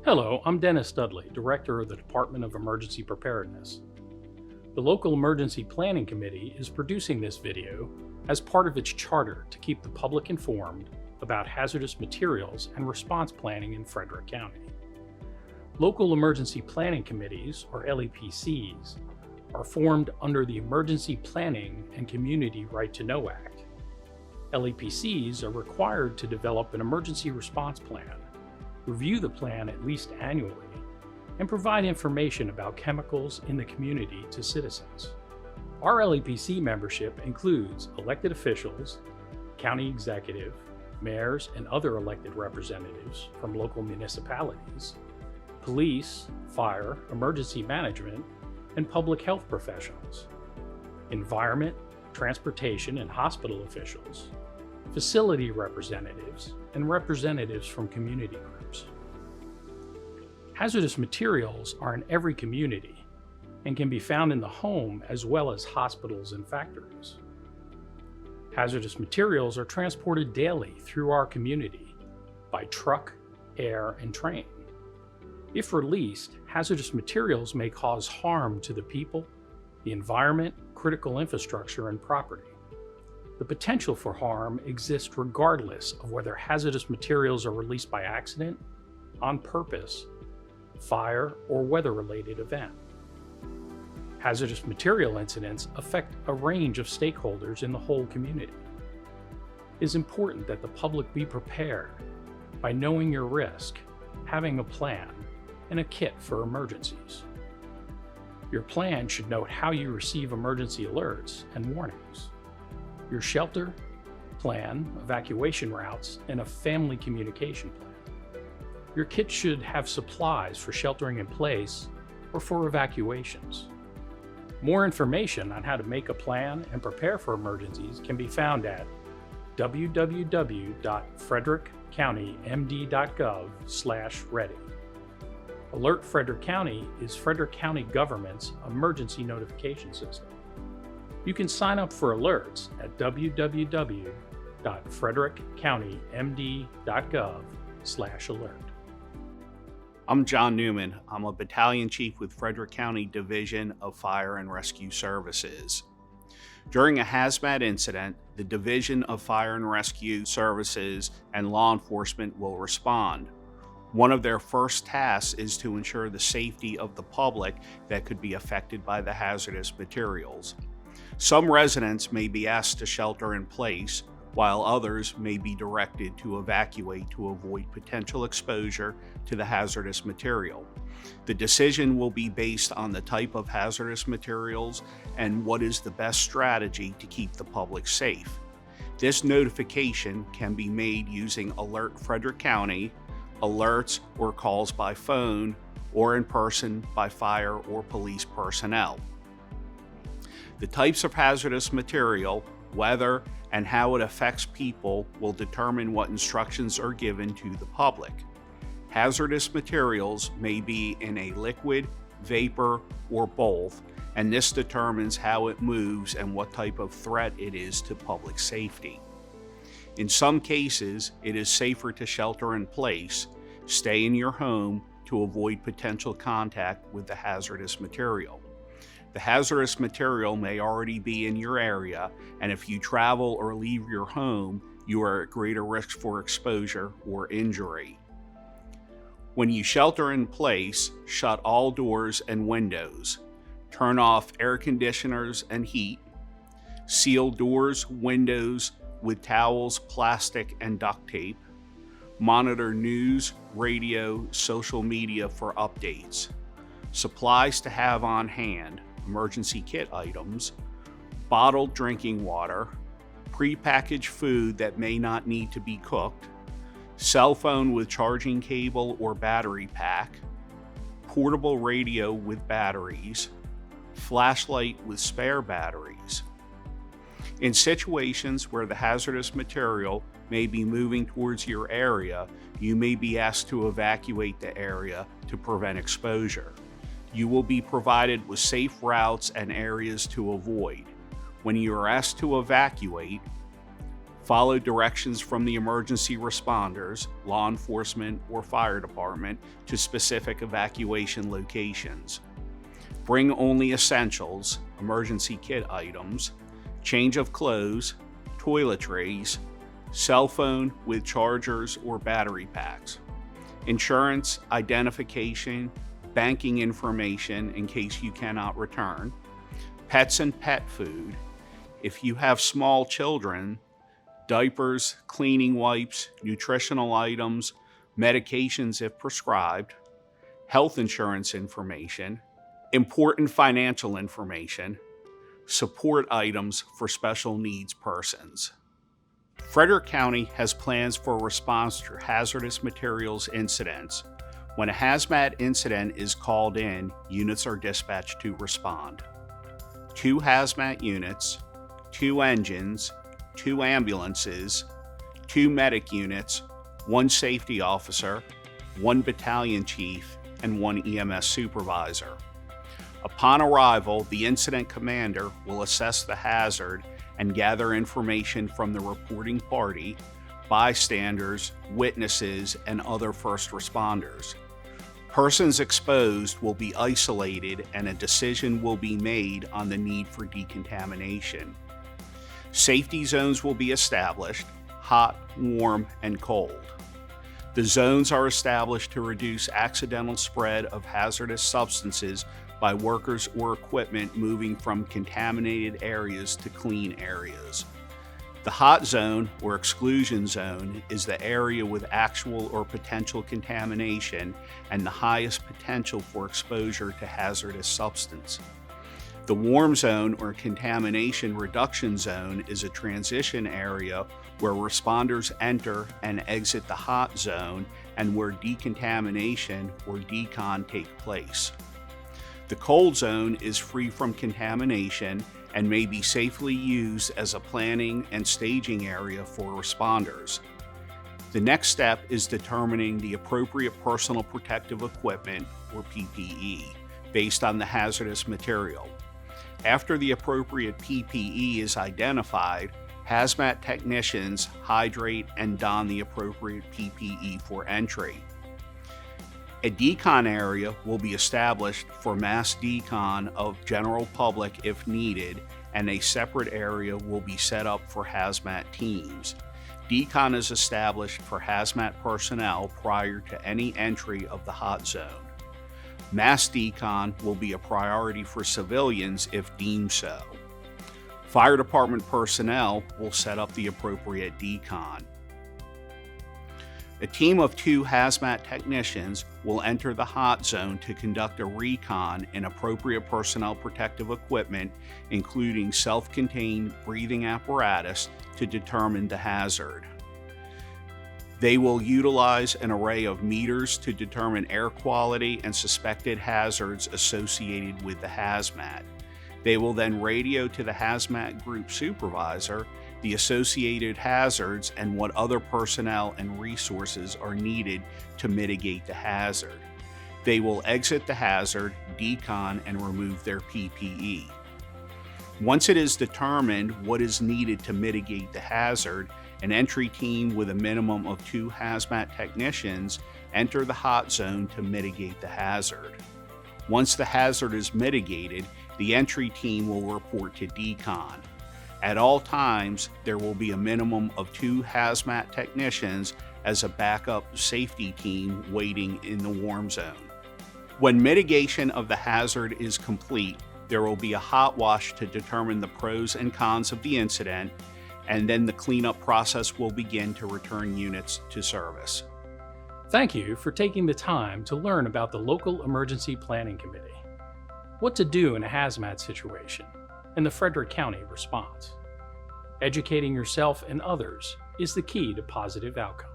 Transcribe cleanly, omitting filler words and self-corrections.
Hello, I'm Dennis Dudley, Director of the Department of Emergency Preparedness. The local Emergency Planning Committee is producing this video as part of its charter to keep the public informed about hazardous materials and response planning in Frederick County. Local Emergency Planning Committees, or LEPCs, are formed under the Emergency Planning and Community Right to Know Act. LEPCs are required to develop an emergency response plan, review the plan at least annually, and provide information about chemicals in the community to citizens. Our LEPC membership includes elected officials, county executive, mayors and other elected representatives from local municipalities, police, fire, emergency management, and public health professionals, environment, transportation and hospital officials, facility representatives, and representatives from community groups. Hazardous materials are in every community and can be found in the home as well as hospitals and factories. Hazardous materials are transported daily through our community by truck, air, and train. If released, hazardous materials may cause harm to the people, the environment, critical infrastructure, and property. The potential for harm exists regardless of whether hazardous materials are released by accident, on purpose, fire, or weather-related event. Hazardous material incidents affect a range of stakeholders in the whole community. It is important that the public be prepared by knowing your risk, having a plan, and a kit for emergencies. Your plan should note how you receive emergency alerts and warnings, your shelter plan, evacuation routes, and a family communication plan. Your kit should have supplies for sheltering in place or for evacuations. More information on how to make a plan and prepare for emergencies can be found at www.frederickcountymd.gov/ready. Alert Frederick County is Frederick County government's emergency notification system. You can sign up for alerts at www.frederickcountymd.gov/alert. I'm John Newman. I'm a battalion chief with Frederick County Division of Fire and Rescue Services. During a hazmat incident, the Division of Fire and Rescue Services and law enforcement will respond. One of their first tasks is to ensure the safety of the public that could be affected by the hazardous materials. Some residents may be asked to shelter in place, while others may be directed to evacuate to avoid potential exposure to the hazardous material. The decision will be based on the type of hazardous materials and what is the best strategy to keep the public safe. This notification can be made using Alert Frederick County, alerts or calls by phone, or in person by fire or police personnel. The types of hazardous material, weather, and how it affects people will determine what instructions are given to the public. Hazardous materials may be in a liquid, vapor, or both, and this determines how it moves and what type of threat it is to public safety. In some cases, it is safer to shelter in place, stay in your home to avoid potential contact with the hazardous material. The hazardous material may already be in your area, and if you travel or leave your home, you are at greater risk for exposure or injury. When you shelter in place, shut all doors and windows. Turn off air conditioners and heat. Seal doors, windows with towels, plastic, and duct tape. Monitor news, radio, social media for updates. Supplies to have on hand. Emergency kit items, bottled drinking water, prepackaged food that may not need to be cooked, cell phone with charging cable or battery pack, portable radio with batteries, flashlight with spare batteries. In situations where the hazardous material may be moving towards your area, you may be asked to evacuate the area to prevent exposure. You will be provided with safe routes and areas to avoid. When you are asked to evacuate, Follow directions from the emergency responders, law enforcement, or fire department to specific evacuation locations. Bring only essentials, emergency kit items, change of clothes, toiletries, cell phone with chargers or battery packs, insurance, identification, banking information in case you cannot return, pets and pet food. If you have small children, diapers, cleaning wipes, nutritional items, medications if prescribed, health insurance information, important financial information, support items for special needs persons. Frederick County has plans for response to hazardous materials incidents. When a hazmat incident is called in, units are dispatched to respond. 2 hazmat units, 2 engines, 2 ambulances, 2 medic units, 1 safety officer, 1 battalion chief, and 1 EMS supervisor. Upon arrival, the incident commander will assess the hazard and gather information from the reporting party, bystanders, witnesses, and other first responders. Persons exposed will be isolated and a decision will be made on the need for decontamination. Safety zones will be established, hot, warm, and cold. The zones are established to reduce accidental spread of hazardous substances by workers or equipment moving from contaminated areas to clean areas. The hot zone or exclusion zone is the area with actual or potential contamination and the highest potential for exposure to hazardous substance. The warm zone or contamination reduction zone is a transition area where responders enter and exit the hot zone and where decontamination or decon take place. The cold zone is free from contamination and may be safely used as a planning and staging area for responders. The next step is determining the appropriate personal protective equipment, or PPE, based on the hazardous material. After the appropriate PPE is identified, hazmat technicians hydrate and don the appropriate PPE for entry. A decon area will be established for mass decon of general public if needed, and a separate area will be set up for hazmat teams. Decon is established for hazmat personnel prior to any entry of the hot zone. Mass decon will be a priority for civilians if deemed so. Fire department personnel will set up the appropriate decon. A team of 2 hazmat technicians will enter the hot zone to conduct a recon in appropriate personnel protective equipment, including self-contained breathing apparatus, to determine the hazard. They will utilize an array of meters to determine air quality and suspected hazards associated with the hazmat. They will then radio to the hazmat group supervisor the associated hazards and what other personnel and resources are needed to mitigate the hazard. They will exit the hazard, decon, and remove their PPE. Once it is determined what is needed to mitigate the hazard, an entry team with a minimum of 2 hazmat technicians enter the hot zone to mitigate the hazard. Once the hazard is mitigated, the entry team will report to decon. At all times, there will be a minimum of 2 hazmat technicians as a backup safety team waiting in the warm zone. When mitigation of the hazard is complete, there will be a hot wash to determine the pros and cons of the incident, and then the cleanup process will begin to return units to service. Thank you for taking the time to learn about the local emergency planning committee, what to do in a hazmat situation, and the Frederick County response. Educating yourself and others is the key to positive outcomes.